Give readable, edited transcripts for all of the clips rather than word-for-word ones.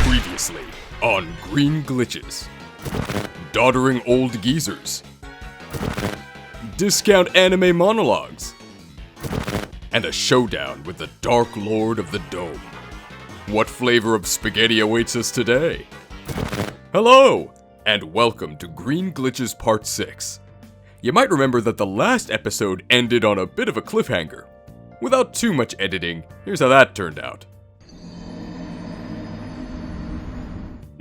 Previously on Green Glitches. Doddering old geezers. Discount anime monologues. And a showdown with the Dark Lord of the Dome. What flavor of spaghetti awaits us today? Hello, and welcome to Green Glitches Part 6. You might remember that the last episode ended on a bit of a cliffhanger. Without too much editing, here's how that turned out.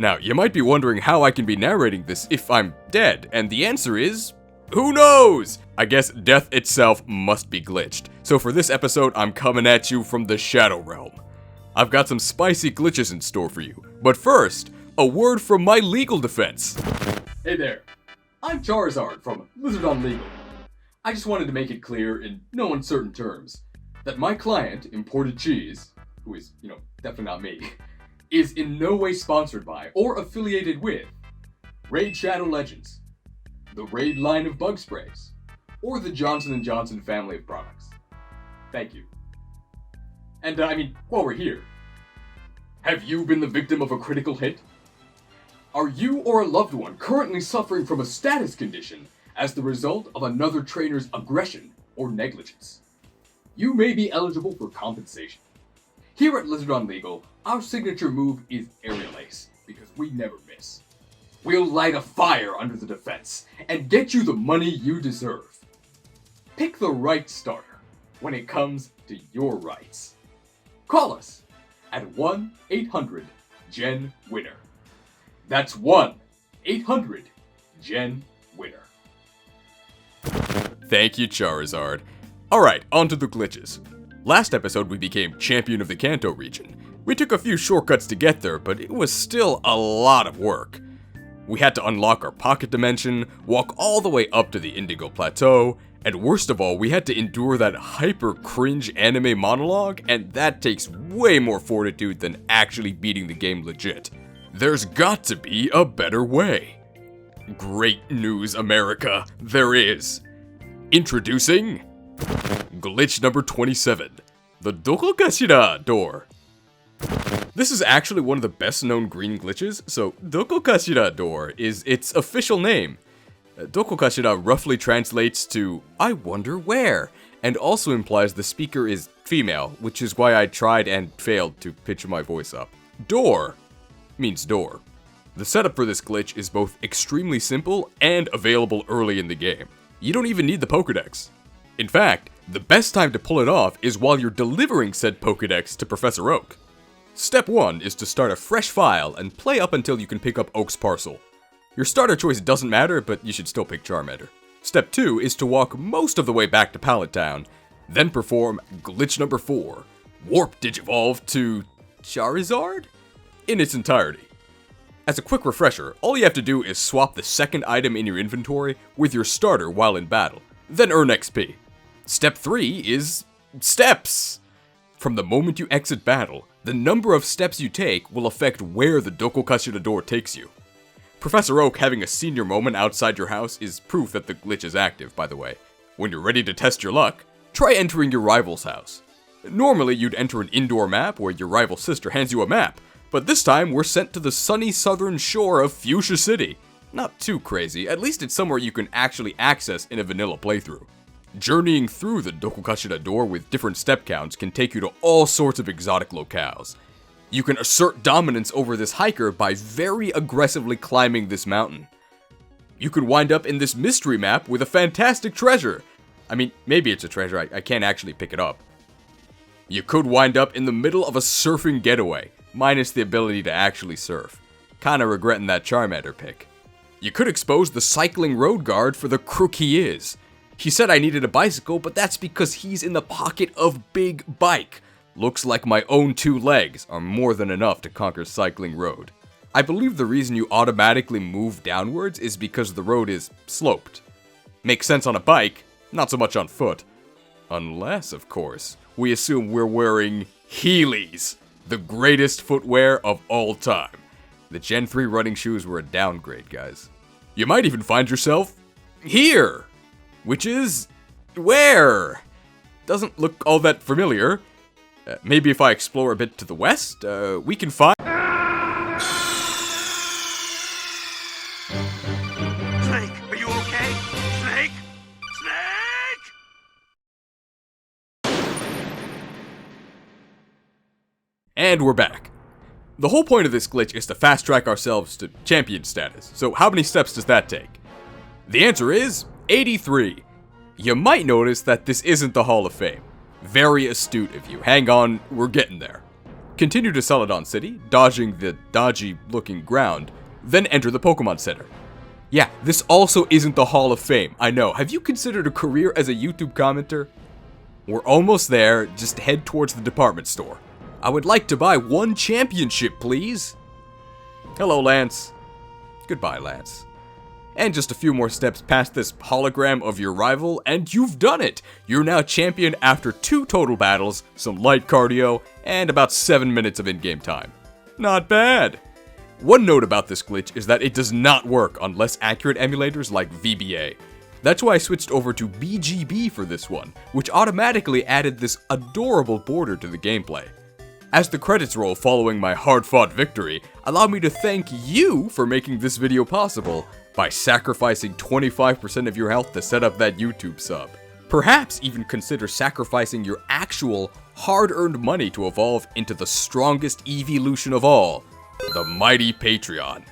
Now, you might be wondering how I can be narrating this if I'm dead, and the answer is, who knows? I guess death itself must be glitched. So for this episode, I'm coming at you from the Shadow Realm. I've got some spicy glitches in store for you, but first, a word from my legal defense. Hey there, I'm Charizard from Lizard on Legal. I just wanted to make it clear in no uncertain terms that my client, Imported Cheese, who is, definitely not me, is in no way sponsored by or affiliated with Raid Shadow Legends, the Raid line of bug sprays, or the Johnson & Johnson family of products. Thank you. And while we're here, have you been the victim of a critical hit? Are you or a loved one currently suffering from a status condition as the result of another trainer's aggression or negligence? You may be eligible for compensation. Here at Lizard on Legal, our signature move is Aerial Ace, because we never miss. We'll light a fire under the defense, and get you the money you deserve. Pick the right starter when it comes to your rights. Call us at 1-800-GEN-WINNER. That's 1-800-GEN-WINNER. Thank you, Charizard. Alright, on to the glitches. Last episode we became champion of the Kanto region. We took a few shortcuts to get there, but it was still a lot of work. We had to unlock our pocket dimension, walk all the way up to the Indigo Plateau, and worst of all, we had to endure that hyper cringe anime monologue, and that takes way more fortitude than actually beating the game legit. There's got to be a better way. Great news, America, there is. Introducing glitch number 27, the Dokokashira door. This is actually one of the best known green glitches, so Dokokashira door is its official name. Dokokashira roughly translates to, I wonder where, and also implies the speaker is female, which is why I tried and failed to pitch my voice up. Door means door. The setup for this glitch is both extremely simple and available early in the game. You don't even need the Pokédex. In fact, the best time to pull it off is while you're delivering said Pokédex to Professor Oak. Step 1 is to start a fresh file and play up until you can pick up Oak's parcel. Your starter choice doesn't matter, but you should still pick Charmander. Step 2 is to walk most of the way back to Pallet Town, then perform glitch number 4, Warp Digivolve to Charizard in its entirety. As a quick refresher, all you have to do is swap the second item in your inventory with your starter while in battle, then earn XP. Step 3 is steps. From the moment you exit battle, the number of steps you take will affect where the Dokokashira door takes you. Professor Oak having a senior moment outside your house is proof that the glitch is active, by the way. When you're ready to test your luck, try entering your rival's house. Normally you'd enter an indoor map where your rival sister hands you a map, but this time we're sent to the sunny southern shore of Fuchsia City. Not too crazy, at least it's somewhere you can actually access in a vanilla playthrough. Journeying through the Dokokashira door with different step counts can take you to all sorts of exotic locales. You can assert dominance over this hiker by very aggressively climbing this mountain. You could wind up in this mystery map with a fantastic treasure. Maybe it's a treasure, I can't actually pick it up. You could wind up in the middle of a surfing getaway, minus the ability to actually surf. Kinda regretting that Charmander pick. You could expose the cycling road guard for the crook he is. He said I needed a bicycle, but that's because he's in the pocket of Big Bike. Looks like my own 2 legs are more than enough to conquer cycling road. I believe the reason you automatically move downwards is because the road is sloped. Makes sense on a bike, not so much on foot. Unless, of course, we assume we're wearing Heelys, the greatest footwear of all time. The Gen 3 running shoes were a downgrade, guys. You might even find yourself here, which is where? Doesn't look all that familiar. Maybe if I explore a bit to the west, we can find... And we're back. The whole point of this glitch is to fast track ourselves to champion status, so how many steps does that take? The answer is 83. You might notice that this isn't the Hall of Fame. Very astute of you. Hang on, we're getting there. Continue to Celadon City, dodging the dodgy looking ground, then enter the Pokemon Center. Yeah, this also isn't the Hall of Fame, I know. Have you considered a career as a YouTube commenter? We're almost there, just head towards the department store. I would like to buy 1 championship, please. Hello, Lance. Goodbye, Lance. And just a few more steps past this hologram of your rival, and you've done it! You're now champion after 2 total battles, some light cardio, and about 7 minutes of in-game time. Not bad! One note about this glitch is that it does not work on less accurate emulators like VBA. That's why I switched over to BGB for this one, which automatically added this adorable border to the gameplay. As the credits roll following my hard-fought victory, allow me to thank you for making this video possible by sacrificing 25% of your health to set up that YouTube sub. Perhaps even consider sacrificing your actual hard-earned money to evolve into the strongest evolution of all, the mighty Patreon.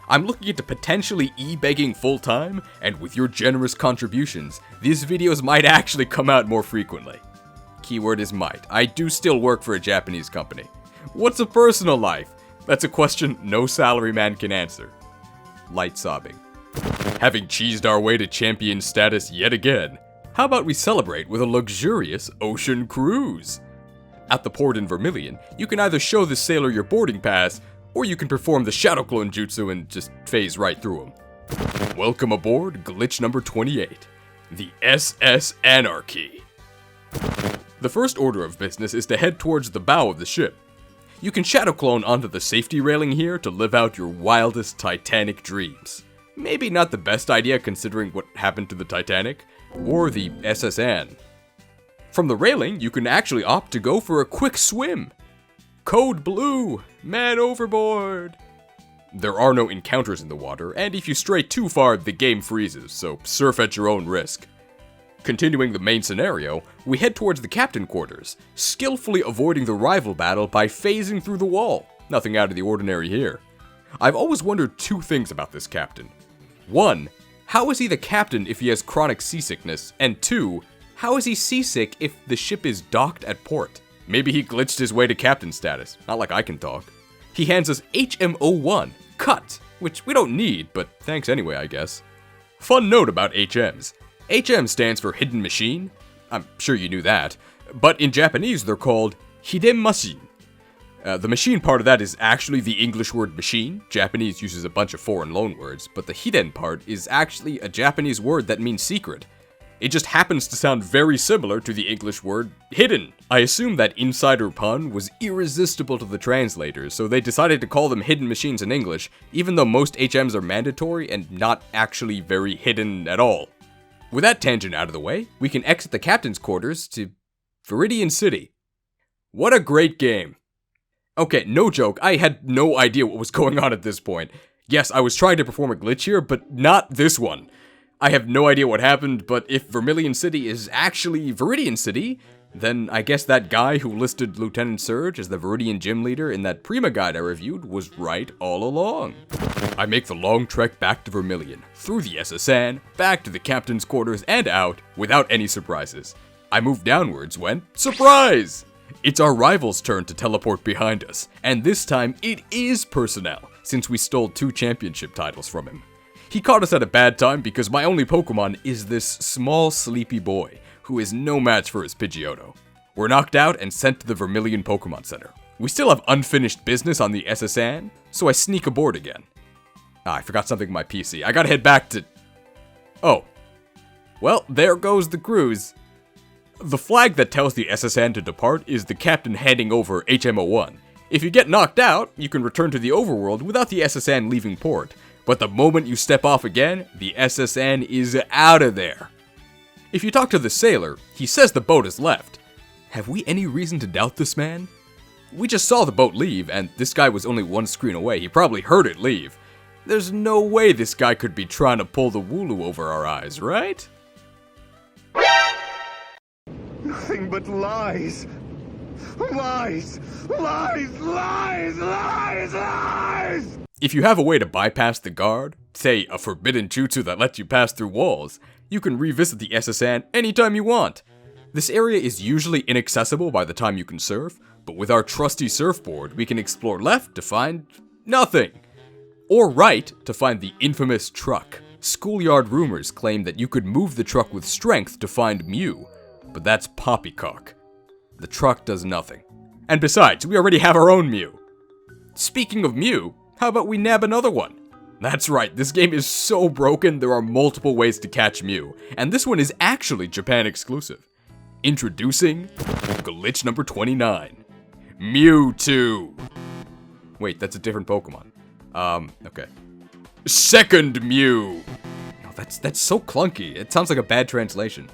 I'm looking into potentially e-begging full-time, and with your generous contributions, these videos might actually come out more frequently. Keyword is might. I do still work for a Japanese company. What's a personal life? That's a question no salaryman can answer. Light sobbing. Having cheesed our way to champion status yet again, how about we celebrate with a luxurious ocean cruise? At the port in Vermilion, you can either show the sailor your boarding pass, or you can perform the Shadow Clone Jutsu and just phase right through him. Welcome aboard glitch number 28, the SS Anne-archy. The first order of business is to head towards the bow of the ship. You can shadow clone onto the safety railing here to live out your wildest Titanic dreams. Maybe not the best idea considering what happened to the Titanic, or the SS Anne. From the railing, you can actually opt to go for a quick swim. Code blue, man overboard. There are no encounters in the water, and if you stray too far, the game freezes, so surf at your own risk. Continuing the main scenario, we head towards the captain quarters, skillfully avoiding the rival battle by phasing through the wall. Nothing out of the ordinary here. I've always wondered 2 things about this captain. 1, how is he the captain if he has chronic seasickness? And 2, how is he seasick if the ship is docked at port? Maybe he glitched his way to captain status, not like I can talk. He hands us HM01, cut, which we don't need, but thanks anyway, I guess. Fun note about HMs. HM stands for Hidden Machine. I'm sure you knew that. But in Japanese, they're called Hiden Machine. The machine part of that is actually the English word machine. Japanese uses a bunch of foreign loanwords, but the hiden part is actually a Japanese word that means secret. It just happens to sound very similar to the English word hidden. I assume that insider pun was irresistible to the translators, so they decided to call them hidden machines in English, even though most HMs are mandatory and not actually very hidden at all. With that tangent out of the way, we can exit the captain's quarters to Viridian City. What a great game. Okay, no joke, I had no idea what was going on at this point. Yes, I was trying to perform a glitch here, but not this one. I have no idea what happened, but if Vermilion City is actually Viridian City, then I guess that guy who listed Lieutenant Surge as the Viridian gym leader in that Prima guide I reviewed was right all along. I make the long trek back to Vermilion, through the SS Anne, back to the captain's quarters, and out, without any surprises. I move downwards when, surprise! It's our rival's turn to teleport behind us, and this time it is Personnel, since we stole 2 championship titles from him. He caught us at a bad time because my only Pokemon is this small sleepy boy, who is no match for his Pidgeotto. We're knocked out and sent to the Vermilion Pokemon Center. We still have unfinished business on the SS Anne, so I sneak aboard again. I forgot something on my PC. I gotta head back to... Oh. Well, there goes the cruise. The flag that tells the SS Anne to depart is the captain handing over HM01. If you get knocked out, you can return to the overworld without the SS Anne leaving port. But the moment you step off again, the SS Anne is out of there. If you talk to the sailor, he says the boat has left. Have we any reason to doubt this man? We just saw the boat leave, and this guy was only 1 screen away. He probably heard it leave. There's no way this guy could be trying to pull the wooloo over our eyes, right? Nothing but lies. Lies! Lies! Lies! Lies! Lies! If you have a way to bypass the guard, say a forbidden jutsu that lets you pass through walls, you can revisit the SSN anytime you want. This area is usually inaccessible by the time you can surf, but with our trusty surfboard, we can explore left to find nothing. Or right to find the infamous truck. Schoolyard rumors claim that you could move the truck with strength to find Mew, but that's poppycock. The truck does nothing. And besides, we already have our own Mew. Speaking of Mew, how about we nab another one? That's right, this game is so broken there are multiple ways to catch Mew, and this one is actually Japan exclusive. Introducing glitch number 29, Mewtwo. Wait, that's a different Pokemon. Okay. Second Mew. Oh, that's so clunky. It sounds like a bad translation.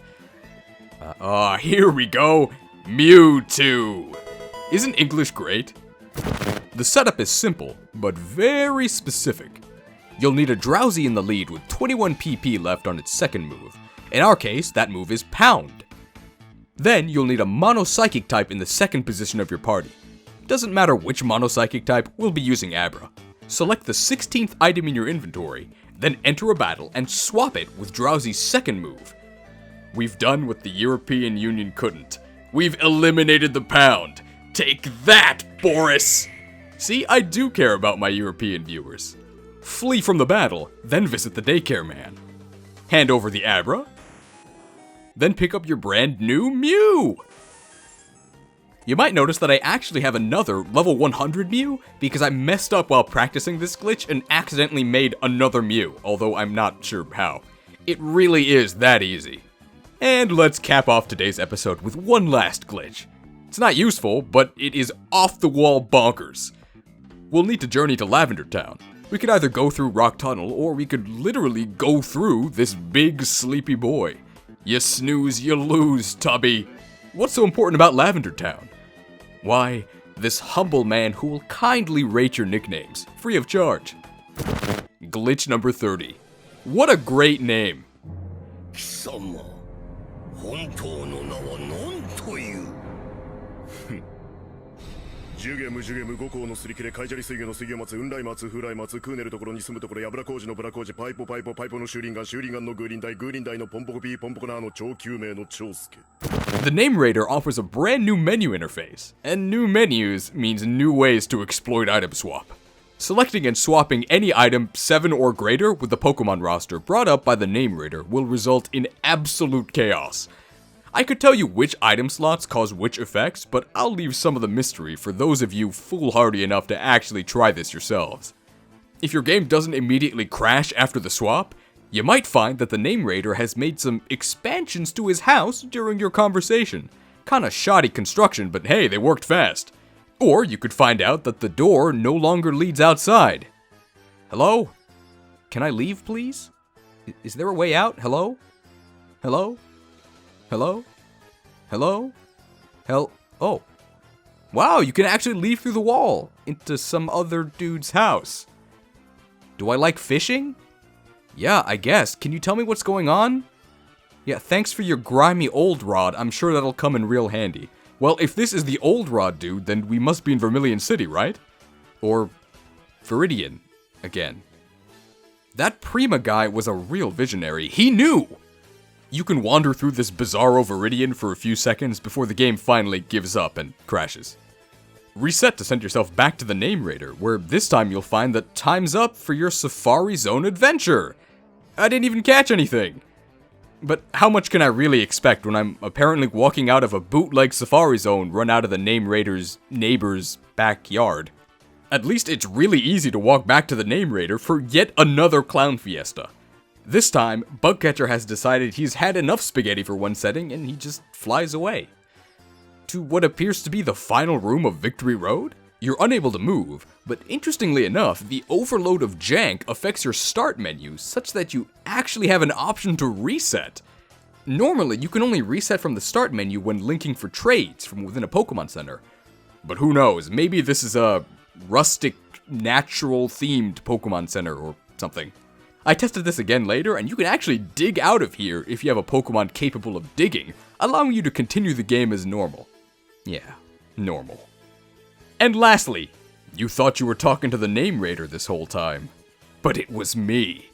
Here we go. Mewtwo. Isn't English great? The setup is simple, but very specific. You'll need a Drowsy in the lead with 21 PP left on its second move. In our case, that move is Pound. Then you'll need a Mono-Psychic type in the second position of your party. Doesn't matter which Mono-Psychic type, we'll be using Abra. Select the 16th item in your inventory, then enter a battle and swap it with Drowsy's second move. We've done what the European Union couldn't. We've eliminated the Pound. Take that, Boris! See, I do care about my European viewers. Flee from the battle, then visit the daycare man. Hand over the Abra, then pick up your brand new Mew! You might notice that I actually have another level 100 Mew because I messed up while practicing this glitch and accidentally made another Mew, although I'm not sure how. It really is that easy. And let's cap off today's episode with one last glitch. It's not useful, but it is off-the-wall bonkers. We'll need to journey to Lavender Town. We could either go through Rock Tunnel, or we could literally go through this big sleepy boy. You snooze, you lose, Tubby. What's so important about Lavender Town? Why, this humble man who will kindly rate your nicknames, free of charge. Glitch number 30. What a great name. 貴様、本当の名は何という？ジュゲムジュゲム五行のすり切れカイジャリ水魚の水魚松雲来松風来松クーネルところに住むところヤブラ工事のブラ工事パイポパイポパイポのシューリンガンのグーリンダイのポンポコピーポンポコナーの超救命の長介。The Name Raider offers a brand new menu interface, and new menus means new ways to exploit item swap. Selecting and swapping any item 7 or greater with the Pokemon roster brought up by the Name Raider will result in absolute chaos. I could tell you which item slots cause which effects, but I'll leave some of the mystery for those of you foolhardy enough to actually try this yourselves. If your game doesn't immediately crash after the swap, you might find that the Name Raider has made some expansions to his house during your conversation. Kinda shoddy construction, but hey, they worked fast. Or you could find out that the door no longer leads outside. Hello? Can I leave, please? Is there a way out? Hello? Hello? Hello? Hello? Oh. Wow, you can actually leave through the wall into some other dude's house. Do I like fishing? Yeah, I guess. Can you tell me what's going on? Yeah, thanks for your grimy old rod. I'm sure that'll come in real handy. Well, if this is the old rod dude, then we must be in Vermilion City, right? Or Viridian again. That Prima guy was a real visionary. He knew! You can wander through this bizarro Viridian for a few seconds before the game finally gives up and crashes. Reset to send yourself back to the Name Raider, where this time you'll find that time's up for your Safari Zone adventure! I didn't even catch anything! But how much can I really expect when I'm apparently walking out of a bootleg Safari Zone run out of the Name Raider's neighbor's backyard? At least it's really easy to walk back to the Name Raider for yet another clown fiesta. This time, Bugcatcher has decided he's had enough spaghetti for one setting and he just flies away. To what appears to be the final room of Victory Road? You're unable to move, but interestingly enough, the overload of jank affects your start menu such that you actually have an option to reset. Normally, you can only reset from the start menu when linking for trades from within a Pokemon Center. But who knows, maybe this is a rustic, natural-themed Pokemon Center or something. I tested this again later, and you can actually dig out of here if you have a Pokemon capable of digging, allowing you to continue the game as normal. Yeah, Normal. And lastly, you thought you were talking to the name raider this whole time, but it was me,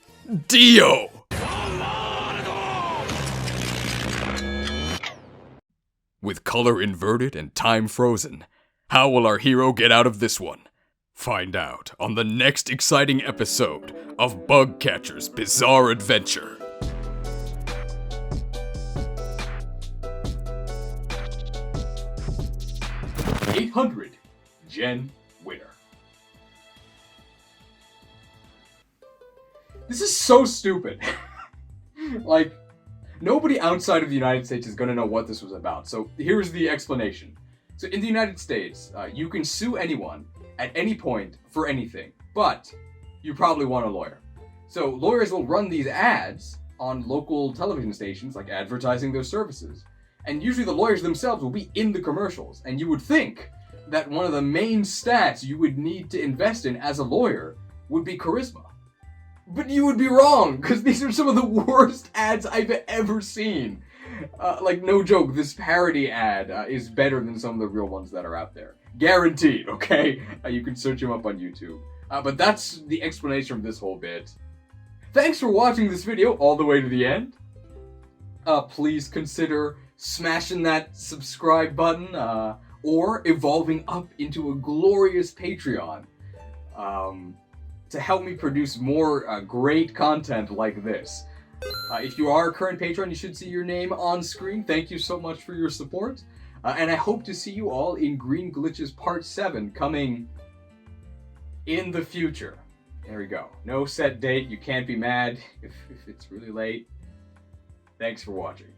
Dio! With color inverted and time frozen, how will our hero get out of this one? Find out on the next exciting episode of Bug Catcher's Bizarre Adventure. $800 Gen winner. This is so stupid. Like, nobody outside of the United States is going to know what this was about. So here's the explanation. So in the United States, you can sue anyone at any point for anything, but you probably want a lawyer. So lawyers will run these ads on local television stations, like advertising their services. And usually the lawyers themselves will be in the commercials. And you would think that one of the main stats you would need to invest in as a lawyer would be charisma. But you would be wrong, because these are some of the worst ads I've ever seen. Like, no joke, this parody ad is better than some of the real ones that are out there. Guaranteed, okay? You can search them up on YouTube. But that's the explanation of this whole bit. Thanks for watching this video all the way to the end. Please consider smashing that subscribe button, or evolving up into a glorious Patreon. To help me produce more great content like this. If you are a current patron, you should see your name on screen. Thank you so much for your support. And I hope to see you all in Green Glitches Part 7 coming in the future. There we go. No set date. You can't be mad if it's really late. Thanks for watching.